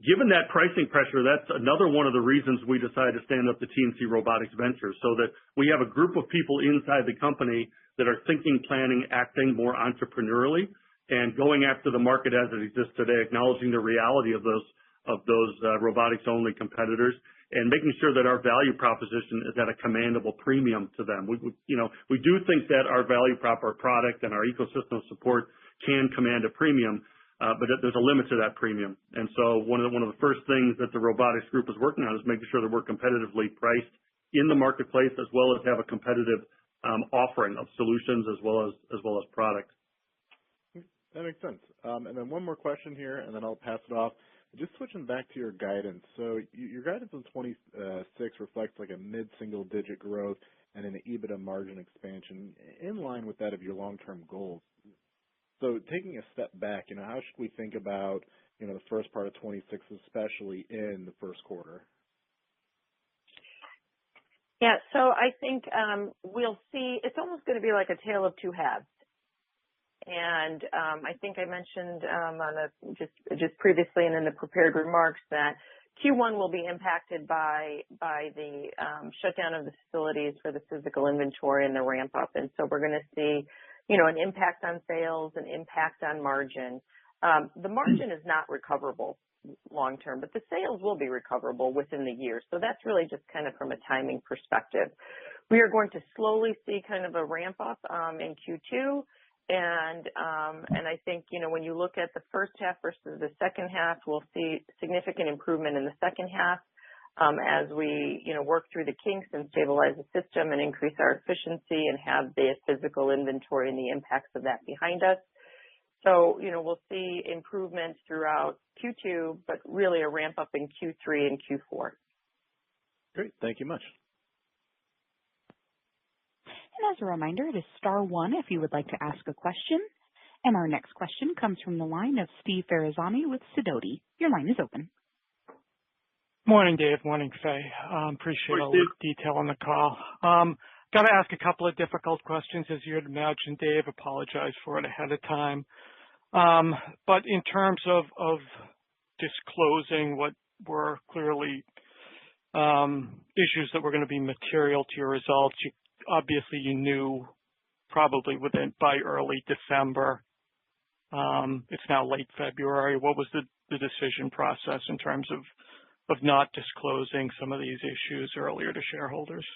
Given that pricing pressure, that's another one of the reasons we decided to stand up the TNC Robotics Venture, so that we have a group of people inside the company that are thinking, planning, acting more entrepreneurially, and going after the market as it exists today, acknowledging the reality of those robotics-only competitors, and making sure that our value proposition is at a commandable premium to them. We do think that our value prop, our product, and our ecosystem support can command a premium. But there's a limit to that premium. And so one of the first things that the robotics group is working on is making sure that we're competitively priced in the marketplace, as well as have a competitive offering of solutions as well as products. That makes sense. And then one more question here, and then I'll pass it off. Just switching back to your guidance. So your guidance in 26 reflects like a mid-single-digit growth and an EBITDA margin expansion in line with that of your long-term goals. So taking a step back, how should we think about, the first part of 26, especially in the first quarter? Yeah, so I think we'll see. It's almost going to be like a tale of two halves. And I think I mentioned just previously and in the prepared remarks that Q1 will be impacted by the shutdown of the facilities for the physical inventory and the ramp up. And so we're going to see an impact on sales, an impact on margin. The margin is not recoverable long term, but the sales will be recoverable within the year. So that's really just kind of from a timing perspective. We are going to slowly see kind of a ramp up in Q2. And I think, when you look at the first half versus the second half, we'll see significant improvement in the second half. As we, work through the kinks and stabilize the system and increase our efficiency and have the physical inventory and the impacts of that behind us. So, we'll see improvements throughout Q2, but really a ramp up in Q3 and Q4. Great. Thank you much. And as a reminder, it is star one if you would like to ask a question. And our next question comes from the line of Steve Ferazani with Sidoti. Your line is open. Morning, Dave. Morning, Faye. Appreciate all the detail on the call. Got to ask a couple of difficult questions, as you'd imagine, Dave. Apologize for it ahead of time. But in terms of disclosing what were clearly issues that were going to be material to your results, obviously you knew probably by early December. It's now late February. What was the decision process in terms of not disclosing some of these issues earlier to shareholders?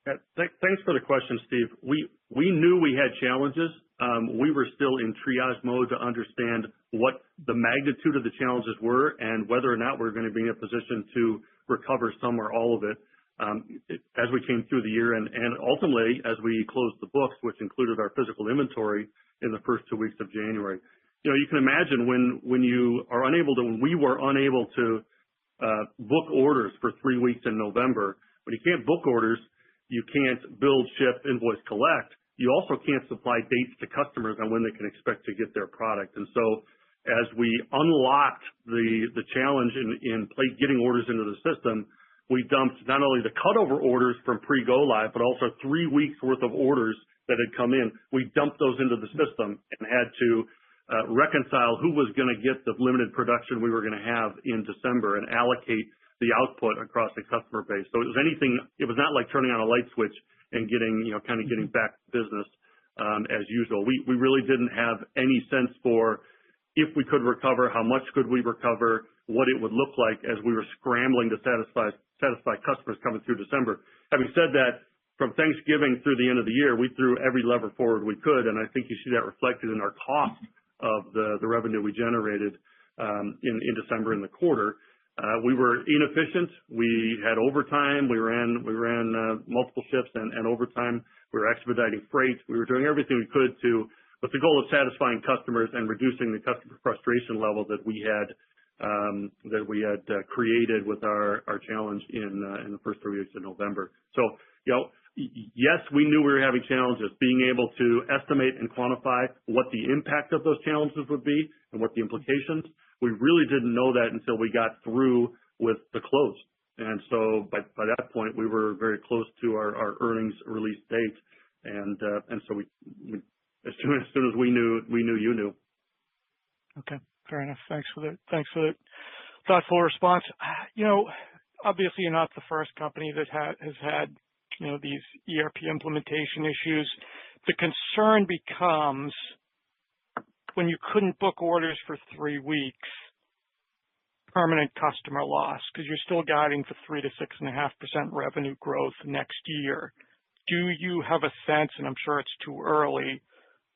Yeah, thanks for the question, Steve. We knew we had challenges. We were still in triage mode to understand what the magnitude of the challenges were and whether or not we're going to be in a position to recover some or all of it as we came through the year and ultimately as we closed the books, which included our physical inventory in the first 2 weeks of January. You know, you can imagine when we were unable to book orders for 3 weeks in November. When you can't book orders, you can't build, ship, invoice, collect. You also can't supply dates to customers on when they can expect to get their product. And so as we unlocked the challenge in getting orders into the system, we dumped not only the cutover orders from pre-go live, but also 3 weeks worth of orders that had come in. We dumped those into the system and had to reconcile who was going to get the limited production we were going to have in December and allocate the output across the customer base. So it was not like turning on a light switch and getting back to business as usual. We really didn't have any sense for if we could recover, how much could we recover, what it would look like as we were scrambling to satisfy customers coming through December. Having said that, from Thanksgiving through the end of the year, we threw every lever forward we could, and I think you see that reflected in our cost of the revenue we generated in December in the quarter. We were inefficient. We had overtime. We ran multiple shifts and overtime. We were expediting freight. We were doing everything we could with the goal of satisfying customers and reducing the customer frustration level that we had created with our challenge in the first 3 weeks of November. So, you know, yes, we knew we were having challenges. Being able to estimate and quantify what the impact of those challenges would be and what the implications, we really didn't know that until we got through with the close. And so by that point, we were very close to our earnings release date. And so we as soon as we knew, you knew. Okay, fair enough. Thanks for the thoughtful response. You know, obviously you're not the first company that has had, you know, these ERP implementation issues. The concern becomes when you couldn't book orders for 3 weeks, permanent customer loss, because you're still guiding for 3 to 6.5% revenue growth next year. Do you have a sense, and I'm sure it's too early,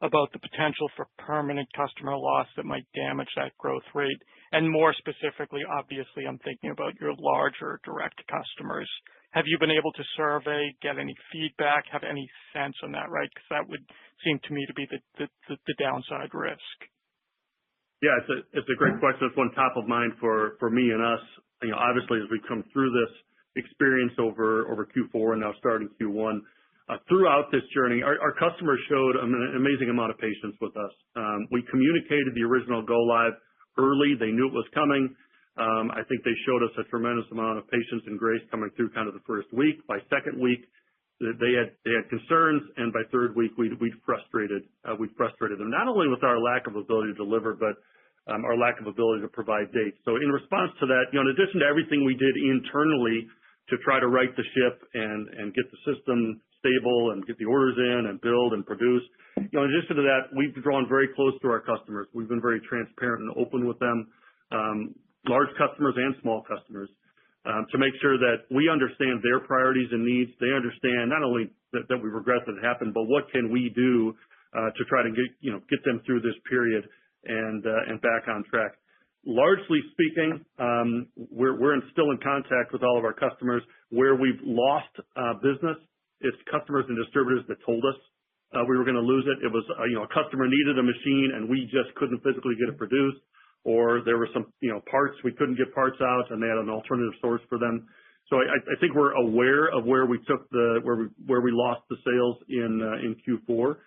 about the potential for permanent customer loss that might damage that growth rate? And more specifically, obviously, I'm thinking about your larger direct customers. Have you been able to survey, get any feedback, have any sense on that, right? Because that would seem to me to be the downside risk. Yeah, it's a great question. It's one top of mind for me and us. You know, obviously, as we come through this experience over Q4 and now starting Q1, throughout this journey, our customers showed an amazing amount of patience with us. We communicated the original go live early. They knew it was coming. I think they showed us a tremendous amount of patience and grace coming through kind of the first week. By second week, they had concerns, and by third week, we'd frustrated them, not only with our lack of ability to deliver, but our lack of ability to provide dates. So in response to that, you know, in addition to everything we did internally to try to right the ship and get the system stable and get the orders in and build and produce, you know, in addition to that, we've drawn very close to our customers. We've been very transparent and open with them, large customers and small customers, to make sure that we understand their priorities and needs. They understand not only that we regret that it happened, but what can we do to try to get them through this period and back on track. Largely speaking, we're still in contact with all of our customers. Where we've lost business, it's customers and distributors that told us we were going to lose it. It was a customer needed a machine and we just couldn't physically get it produced, or there were some parts we couldn't get parts out and they had an alternative source for them. So I think we're aware of where we lost the sales in Q4.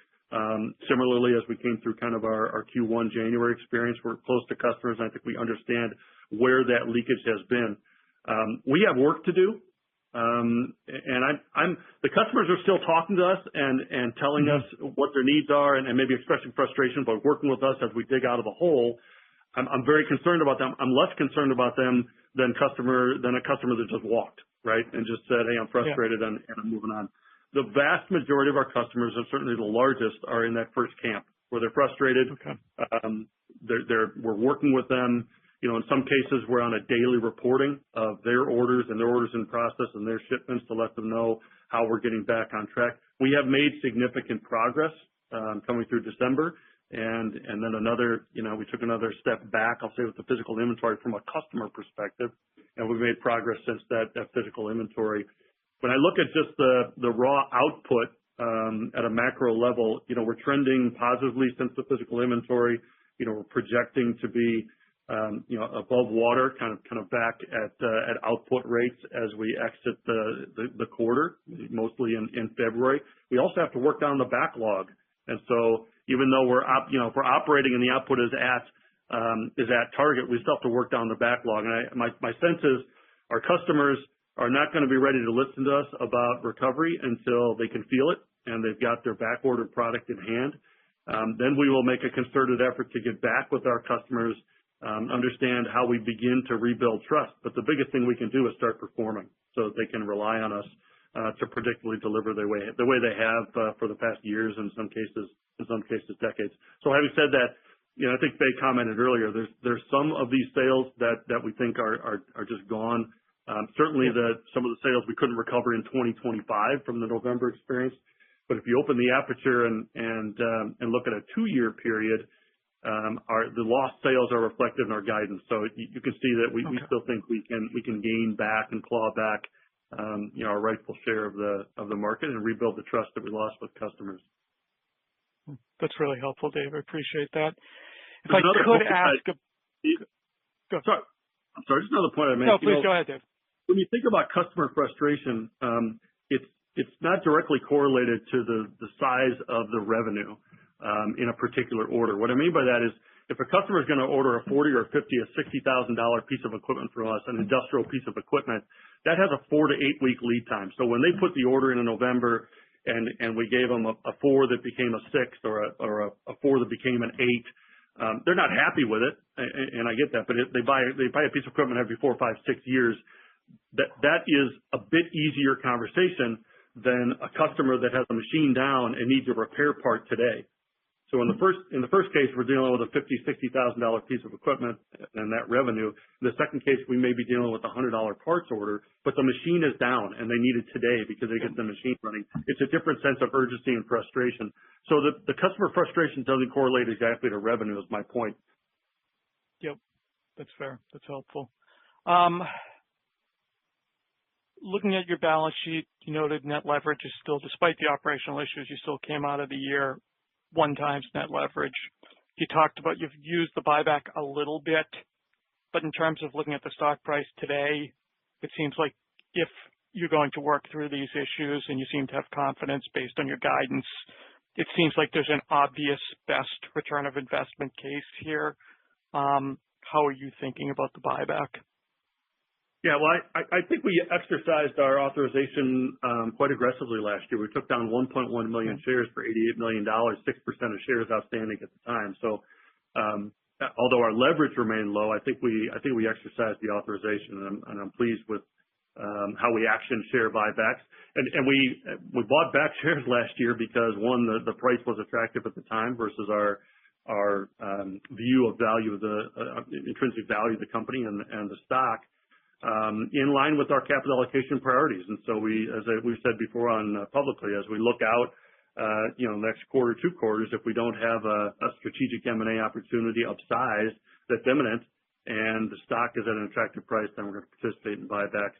Similarly, as we came through kind of our Q1 January experience, we're close to customers, and I think we understand where that leakage has been. We have work to do, and the customers are still talking to us and telling us what their needs are and maybe expressing frustration, but working with us as we dig out of the hole. I'm very concerned about them. I'm less concerned about them than a customer that just walked, right, and just said, "Hey, I'm frustrated," and I'm moving on. The vast majority of our customers, and certainly the largest, are in that first camp where they're frustrated. Okay. We're working with them. In some cases, we're on a daily reporting of their orders and their orders in process and their shipments to let them know how we're getting back on track. We have made significant progress coming through December, and then we took another step back, I'll say, with the physical inventory from a customer perspective, and we've made progress since that physical inventory. When I look at just the raw output at a macro level, we're trending positively since the physical inventory. We're projecting to be above water, kind of back at output rates as we exit the quarter, mostly in February. We also have to work down the backlog, and so even though if we're operating and the output is at target, we still have to work down the backlog. And my sense is our customers are not going to be ready to listen to us about recovery until they can feel it and they've got their back-ordered product in hand. Then we will make a concerted effort to get back with our customers, understand how we begin to rebuild trust. But the biggest thing we can do is start performing so that they can rely on us to predictably deliver the way they have for the past years, in some cases decades. So having said that, I think Faye commented earlier, there's some of these sales that we think are just gone. Certainly some of the sales we couldn't recover in 2025 from the November experience. But if you open the aperture and look at a 2-year period, the lost sales are reflected in our guidance. So you can see that we still think we can gain back and claw back our rightful share of the market and rebuild the trust that we lost with customers. That's really helpful, Dave. I appreciate that. If There's I could ask, Sorry, just another point I made. No, please go ahead, Dave. When you think about customer frustration, it's not directly correlated to the size of the revenue in a particular order. What I mean by that is if a customer is going to order a $40 or $50 or $60,000 piece of equipment from us, an industrial piece of equipment, that has a 4 to 8 week lead time. So when they put the order in November and we gave them a 4 that became a 6 or a 4 that became an 8, they're not happy with it, and I get that. But if they buy a piece of equipment every 4, 5, 6 years, that is a bit easier conversation than a customer that has a machine down and needs a repair part today. So in the first case, we're dealing with a $50,000, $60,000 piece of equipment and that revenue. In the second case, we may be dealing with a $100 parts order, but the machine is down and they need it today because they get the machine running. It's a different sense of urgency and frustration. So the customer frustration doesn't correlate exactly to revenue is my point. Yep, that's fair. That's helpful. Looking at your balance sheet, you noted net leverage is still, despite the operational issues, you still came out of the year 1x net leverage. You talked about you've used the buyback a little bit, but in terms of looking at the stock price today, it seems like if you're going to work through these issues and you seem to have confidence based on your guidance, it seems like there's an obvious best return of investment case here. How are you thinking about the buyback? Yeah, well, I think we exercised our authorization quite aggressively last year. We took down 1.1 million shares for $88 million, 6% of shares outstanding at the time. So although our leverage remained low, I think we exercised the authorization, and I'm pleased with how we actioned share buybacks. And we bought back shares last year because, one, the price was attractive at the time versus our view of value of the intrinsic value of the company and the stock. In line with our capital allocation priorities. And so as we've said before publicly, as we look out, next quarter, 2 quarters, if we don't have a strategic M&A opportunity of size that's imminent and the stock is at an attractive price, then we're going to participate in buybacks.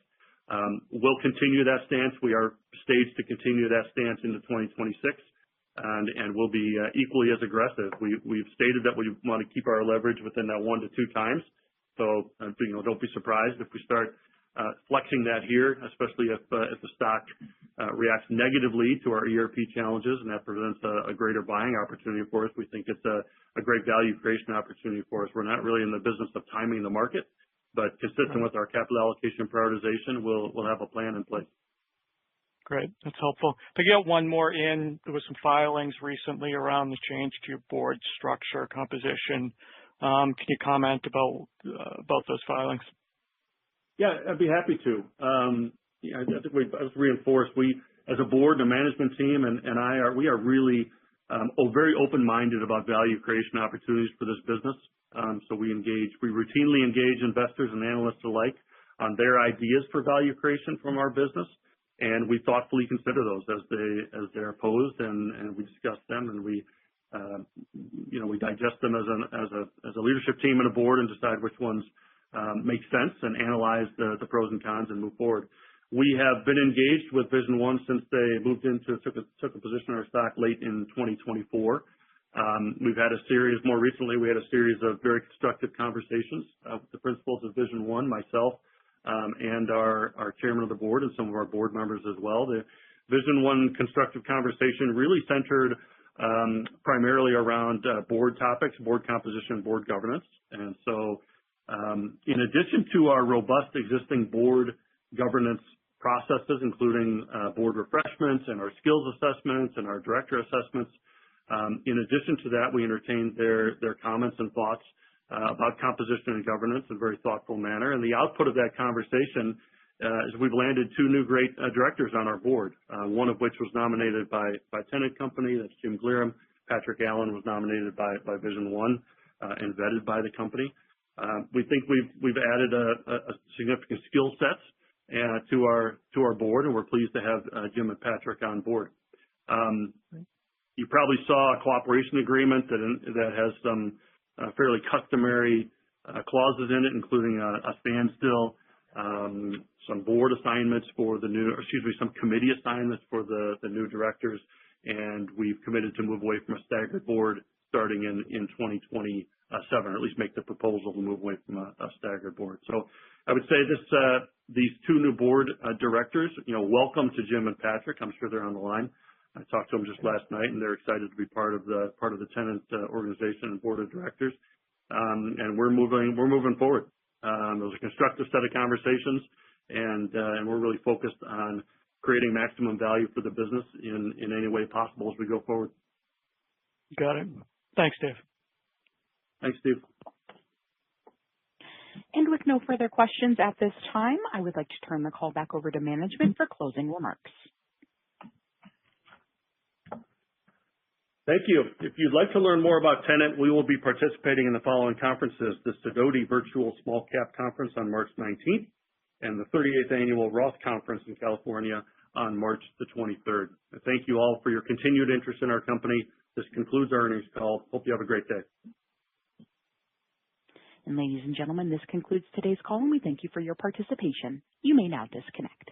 We'll continue that stance. We are staged to continue that stance into 2026, and we'll be equally as aggressive. We've stated that we want to keep our leverage within that 1 to 2 times. So, don't be surprised if we start flexing that here, especially if the stock reacts negatively to our ERP challenges, and that presents a greater buying opportunity for us. We think it's a great value creation opportunity for us. We're not really in the business of timing the market, but consistent with our capital allocation prioritization, we'll have a plan in place. Great. That's helpful. To get one more in, there was some filings recently around the change to your board structure composition. Can you comment about those filings? Yeah, I'd be happy to. I think as reinforced, we as a board and a management team and we are really very open-minded about value creation opportunities for this business. So we routinely engage investors and analysts alike on their ideas for value creation from our business, and we thoughtfully consider those as they're posed, and we discuss them, and we digest them as a leadership team and a board and decide which ones make sense and analyze the pros and cons and move forward. We have been engaged with Vision One since they took a position in our stock late in 2024. More recently, we had a series of very constructive conversations with the principals of Vision One, myself, and our chairman of the board and some of our board members as well. The Vision One constructive conversation really centered primarily around board topics, board composition, board governance. And so in addition to our robust existing board governance processes, including board refreshments and our skills assessments and our director assessments, in addition to that, we entertained their comments and thoughts about composition and governance in a very thoughtful manner. And the output of that conversation is we've landed two new great directors on our board, one of which was nominated by Tennant Company, that's Jim Glerum. Patrick Allen was nominated by Vision One and vetted by the company. We think we've added a significant skill sets to our board, and we're pleased to have Jim and Patrick on board. You probably saw a cooperation agreement that has some fairly customary clauses in it, including a standstill, some board assignments some committee assignments for the new directors, and we've committed to move away from a staggered board starting in 2027, or at least make the proposal to move away from a staggered board. So I would say these two new board directors, welcome to Jim and Patrick. I'm sure they're on the line. I talked to them just last night, and they're excited to be part of the Tennant organization and board of directors. And we're moving forward. It was a constructive set of conversations, and we're really focused on creating maximum value for the business in any way possible as we go forward. Got it. Thanks, Dave. Thanks, Steve. And with no further questions at this time, I would like to turn the call back over to management for closing remarks. Thank you. If you'd like to learn more about Tennant, we will be participating in the following conferences: the Sidoti Virtual Small Cap Conference on March 19th and the 38th Annual Roth Conference in California on March the 23rd. Thank you all for your continued interest in our company. This concludes our earnings call. Hope you have a great day. And ladies and gentlemen, this concludes today's call, and we thank you for your participation. You may now disconnect.